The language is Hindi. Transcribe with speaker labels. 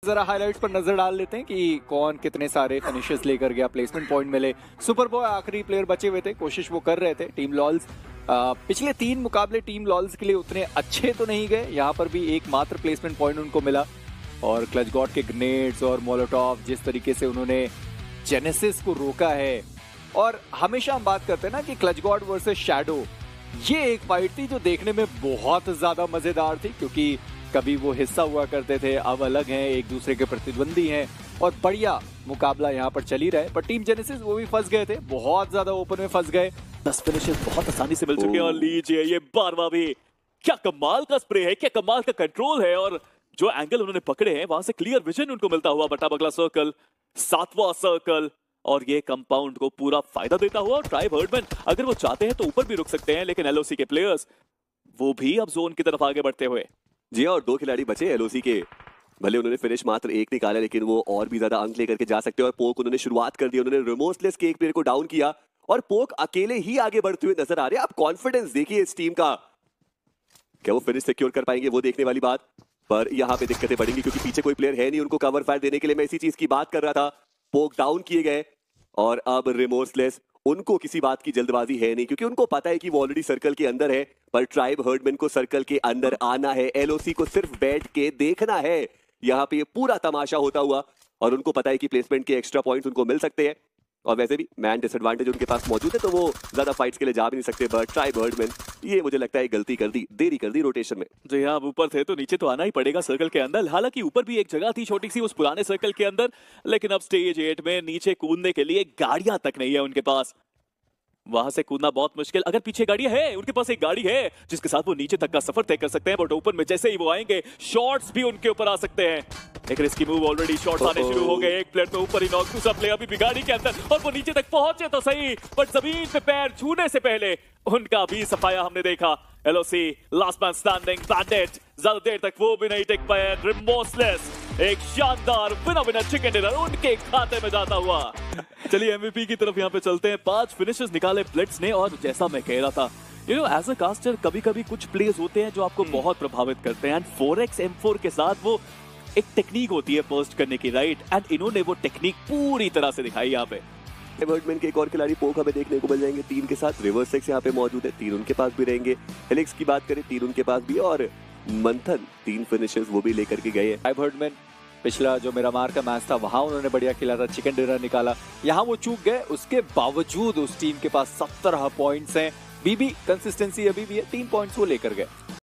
Speaker 1: जरा हाइलाइट्स पर नजर डाल लेते हैं कि कौन कितने सारे फिनिशेस लेकर गया, प्लेसमेंट पॉइंट मिले। सुपर बॉय आखिरी प्लेयर बचे हुए थे, कोशिश वो कर रहे थे। टीम लॉल्स पिछले 3 मुकाबले टीम लॉल्स के लिए उतने अच्छे तो नहीं गए, यहाँ पर भी एकमात्र प्लेसमेंट पॉइंट उनको मिला। और क्लच गॉड के ग्रेनेड्स और मोलोटॉव जिस तरीके से उन्होंने जेनेसिस को रोका है, और हमेशा हम बात करते हैं ना कि क्लच गॉड वर्सेस शैडो, ये एक फाइट थी जो देखने में बहुत ज्यादा मजेदार थी, क्योंकि कभी वो हिस्सा हुआ करते थे, अब अलग हैं, एक दूसरे के प्रतिद्वंदी हैं, और बढ़िया मुकाबला यहाँ पर चल ही रहा है। पर टीम जेनेसिस वो भी फंस गए थे, बहुत ज्यादा ओपन में फंस गए।
Speaker 2: 10 फिनिशेस बहुत आसानी से मिल चुके हैं और लीजिए ये 12वां भी। क्या कमाल का स्प्रे है, क्या कमाल का कंट्रोल है, और जो एंगल उन्होंने पकड़े हैं वहां से क्लियर विजन उनको मिलता हुआ। बटा बगला सर्कल, 7वां सर्कल, और ये कंपाउंड को पूरा फायदा देता हुआ। और ट्राइब हर्डमैन अगर वो चाहते हैं तो ऊपर भी रुक सकते हैं, लेकिन एलओसी के प्लेयर्स वो भी अब जोन की तरफ आगे बढ़ते हुए।
Speaker 3: जी हाँ, और 2 खिलाड़ी बचे एलओसी के। भले उन्होंने फिनिश मात्र 1 निकाला, लेकिन वो और भी ज्यादा अंक लेकर के जा सकते हैं। और पोक उन्होंने शुरुआत कर दी, उन्होंने रिमोर्सलेस के एक प्लेयर को डाउन किया और पोक अकेले ही आगे बढ़ते हुए नजर आ रहे हैं। आप कॉन्फिडेंस देखिए इस टीम का, क्या वो फिनिश सिक्योर कर पाएंगे वो देखने वाली बात। पर यहाँ पे दिक्कतें बढ़ेंगी क्योंकि पीछे कोई प्लेयर है नहीं उनको कवर फायर देने के लिए। मैं इसी चीज की बात कर रहा था। पोक डाउन किए गए और अब रिमोर्सलेस, उनको किसी बात की जल्दबाजी है नहीं क्योंकि उनको पता है कि वो ऑलरेडी सर्कल के अंदर है। पर ट्राइब हर्डमैन को सर्कल के अंदर आना है, एलओसी को सिर्फ बैठ के देखना है यहाँ पे ये पूरा तमाशा होता हुआ। और उनको पता है कि प्लेसमेंट के एक्स्ट्रा पॉइंट्स उनको मिल सकते हैं, और वैसे भी मैन डिसएडवांटेज उनके पास मौजूद है, तो वो ज्यादा फाइट्स के लिए जा भी नहीं सकते। बट ट्राइब हर्डमैन ये मुझे लगता है गलती कर दी, देरी कर दी रोटेशन में।
Speaker 2: जी हाँ, अब ऊपर थे तो नीचे तो आना ही पड़ेगा सर्कल के अंदर। हालांकि ऊपर भी एक जगह थी छोटी सी उस पुराने सर्कल के अंदर, लेकिन अब स्टेज 8 में नीचे कूदने के लिए गाड़ियां तक नहीं है उनके पास। वहां से कूदना बहुत मुश्किल। अगर पीछे गाड़ी है, उनके पास एक गाड़ी है जिसके साथ वो नीचे तक का सफर तय कर सकते हैं। बट ओपन में जैसे ही वो आएंगे शॉट्स भी उनके ऊपर आ सकते हैं। एक रिस्की मूव, ऑलरेडी शॉट्स आने शुरू हो गए। एक प्लेयर तो ऊपर ही नॉक, दूसरा प्लेयर अभी भी गाड़ी के अंदर, और वो नीचे तक पहुंचे तो सही, बट जमीन पे पैर छूने से पहले उनका भी सफाया हमने देखा। LOC last man standing, bandit ज्यादा देर तक वो भी नहीं टिक पाए। रिमोर्सलेस एक शानदार विनर चिकन डिनर उनके खाते में जाता हुआ। चलिए एमवीपी की तरफ यहाँ पे चलते हैं। 5 फिनिशेस निकाले ब्लिट्स ने, और जैसा मैं कह रहा था, एज अ कास्टर कभी कभी कुछ प्लेस होते हैं जो आपको बहुत प्रभावित करते हैं। एंड 4x M4 के साथ वो एक टेक्निक होती है बर्स्ट करने की, राइट? एंड इन्होंने वो टेक्निक पूरी तरह से दिखाई यहाँ पे।
Speaker 3: हर्डमैन के एक और खिलाड़ी पोक हमें देखने को मिल जाएंगे 3 के साथ। रिवर्स एक्स यहाँ पे मौजूद है, 3 उनके पास भी रहेंगे। हेलिक्स की बात करें, 3 उनके पास भी, और मंथन 3 फिनिशेस वो भी लेकर के गए हैं।
Speaker 1: ट्राइब हर्डमैन पिछला जो मेरा मार का मैच था वहां उन्होंने बढ़िया खेला था, चिकन डिनर निकाला। यहाँ वो चूक गए, उसके बावजूद उस टीम के पास 17 पॉइंट्स हैं। बीबी कंसिस्टेंसी अभी भी है, 3 पॉइंट्स वो लेकर गए।